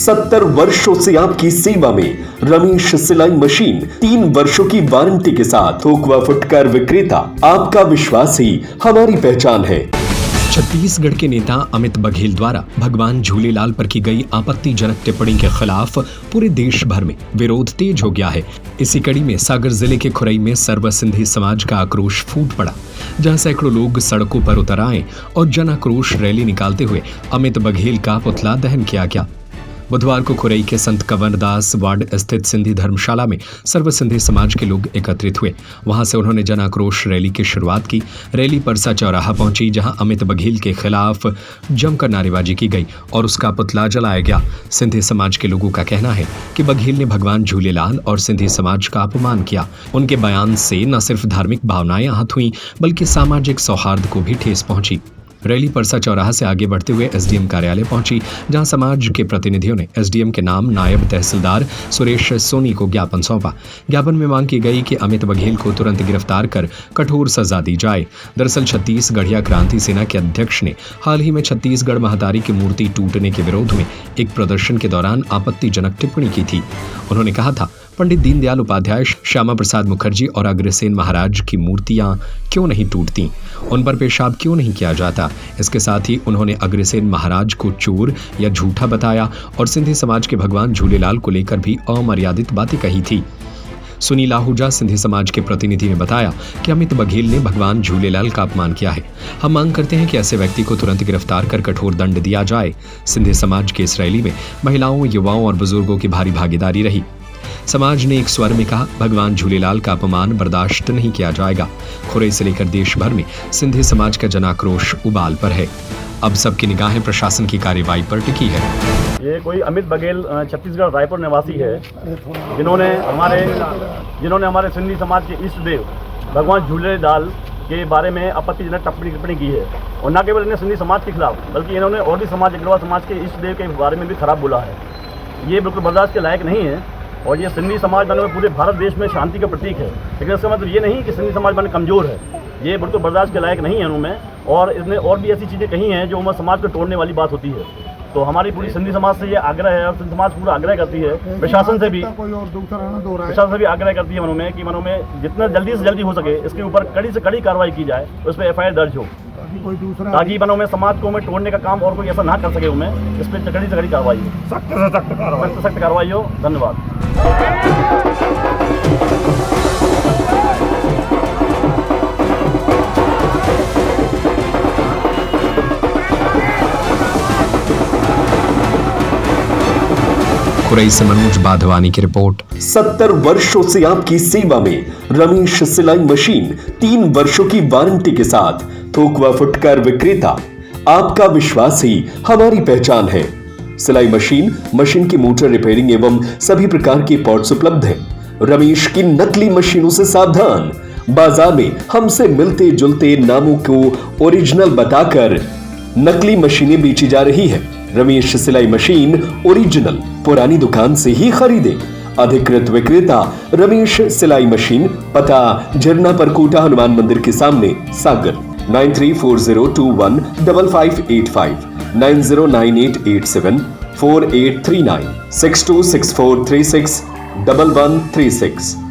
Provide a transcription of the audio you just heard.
सत्तर वर्षों से आपकी सेवा में रमेश सिलाई मशीन, 3 वर्षों की वारंटी के साथ थोक व फुटकर विक्रेता। आपका विश्वास ही हमारी पहचान है। छत्तीसगढ़ के नेता अमित बघेल द्वारा भगवान झूलेलाल पर की गई आपत्तिजनक टिप्पणी के खिलाफ पूरे देश भर में विरोध तेज हो गया है। इसी कड़ी में सागर जिले के खुरई में सर्व सिंधी समाज का आक्रोश फूट पड़ा, जहां सैकड़ों लोग सड़कों पर उतर आए और जन आक्रोश रैली निकालते हुए अमित बघेल का पुतला दहन किया गया। बुधवार को खुरई के संत कंवरदास वार्ड स्थित सिंधी धर्मशाला में सर्व सिंधी समाज के लोग एकत्रित हुए। वहां से उन्होंने जन आक्रोश रैली की शुरुआत की। रैली परसा चौराहा पहुंची, जहां अमित बघेल के खिलाफ जमकर नारेबाजी की गई और उसका पुतला जलाया गया। सिंधी समाज के लोगों का कहना है कि बघेल ने भगवान झूलेलाल और सिंधी समाज का अपमान किया। उनके बयान से न सिर्फ धार्मिक भावनाएं आहत हुई, बल्कि सामाजिक सौहार्द को भी ठेस पहुंची। रैली परसा चौराहा से आगे बढ़ते हुए एसडीएम कार्यालय पहुंची, जहां समाज के प्रतिनिधियों ने एसडीएम के नाम नायब तहसीलदार सुरेश सोनी को ज्ञापन सौंपा। ज्ञापन में मांग की गई कि अमित बघेल को तुरंत गिरफ्तार कर कठोर सजा दी जाए। दरअसल छत्तीसगढ़िया क्रांति सेना के अध्यक्ष ने हाल ही में छत्तीसगढ़ महतारी की मूर्ति टूटने के विरोध में एक प्रदर्शन के दौरान आपत्तिजनक टिप्पणी की थी। उन्होंने कहा था, पंडित दीनदयाल उपाध्याय, श्यामा प्रसाद मुखर्जी और अग्रसेन महाराज की मूर्तियां क्यों नहीं टूटती, उन पर पेशाब क्यों नहीं किया जाता। इसके साथ ही उन्होंने अग्रसेन महाराज को चोर या झूठा बताया और सिंधी समाज के भगवान झूलेलाल को लेकर भी अमर्यादित बातें कही थी। सुनील आहूजा, सिंधी समाज के प्रतिनिधि, ने बताया कि अमित बघेल ने भगवान झूलेलाल का अपमान किया है। हम मांग करते हैं कि ऐसे व्यक्ति को तुरंत गिरफ्तार कर कठोर दंड दिया जाए। सिंधी समाज के इस रैली में महिलाओं, युवाओं और बुजुर्गों की भारी भागीदारी रही। समाज ने एक स्वर में कहा, भगवान झूलेलाल का अपमान बर्दाश्त नहीं किया जाएगा। खुरई से लेकर देश भर में सिंधी समाज का जनाक्रोश उबाल पर है। अब सबकी निगाहें प्रशासन की कार्रवाई पर टिकी है। ये कोई अमित बघेल छत्तीसगढ़ रायपुर निवासी है, जिन्होंने हमारे सिंधी समाज के इष्ट देव भगवान झूलेलाल के बारे में आपत्तिजनक टिप्पणी की है। और न केवल इन्हें सिंधी समाज के खिलाफ, बल्कि इन्होंने और भी समाज, अग्रवाल समाज के इष्ट देव के बारे में भी खराब बोला है। ये बिल्कुल बर्दाश्त के लायक नहीं है। और ये सिंधी समाज बने पूरे भारत देश में शांति का प्रतीक है, लेकिन इसका मतलब ये नहीं कि सिंधी समाज बने कमज़ोर है। ये बिल्कुल बर्दाश्त के लायक नहीं है उनमें। और इसने और भी ऐसी चीज़ें कही हैं जो हमारे समाज को तोड़ने वाली बात होती है। तो हमारी पूरी सिंधी समाज से ये आग्रह है, और सिंधी समाज पूरा आग्रह करती है, प्रशासन से भी आग्रह करती है मनों में जितना जल्दी से जल्दी हो सके इसके ऊपर कड़ी से कड़ी कार्रवाई की जाए, उस पर FIR दर्ज हो, ताकि मनों में समाज को तोड़ने का काम और कोई ऐसा ना कर सके। इस पर कड़ी से कड़ी कार्रवाई हो, सख्त कार्रवाई हो। धन्यवाद। खुरई से मनोज बाधवानी की रिपोर्ट। 70 वर्षों से आपकी सेवा में रमेश सिलाई मशीन, 3 वर्षों की वारंटी के साथ थोक व फुटकर विक्रेता। आपका विश्वास ही हमारी पहचान है। सिलाई मशीन की मोटर रिपेयरिंग एवं सभी प्रकार के पार्ट्स उपलब्ध हैं। रमेश की नकली मशीनों से सावधान। बाजार में हमसे मिलते जुलते नामों को ओरिजिनल बताकर नकली मशीनें बेची जा रही है। रमेश सिलाई मशीन ओरिजिनल पुरानी दुकान से ही खरीदे। अधिकृत विक्रेता रमेश सिलाई मशीन, पता झरना परकोटा हनुमान मंदिर के सामने, सागर। 9340215585, 9098874839, 6264361136।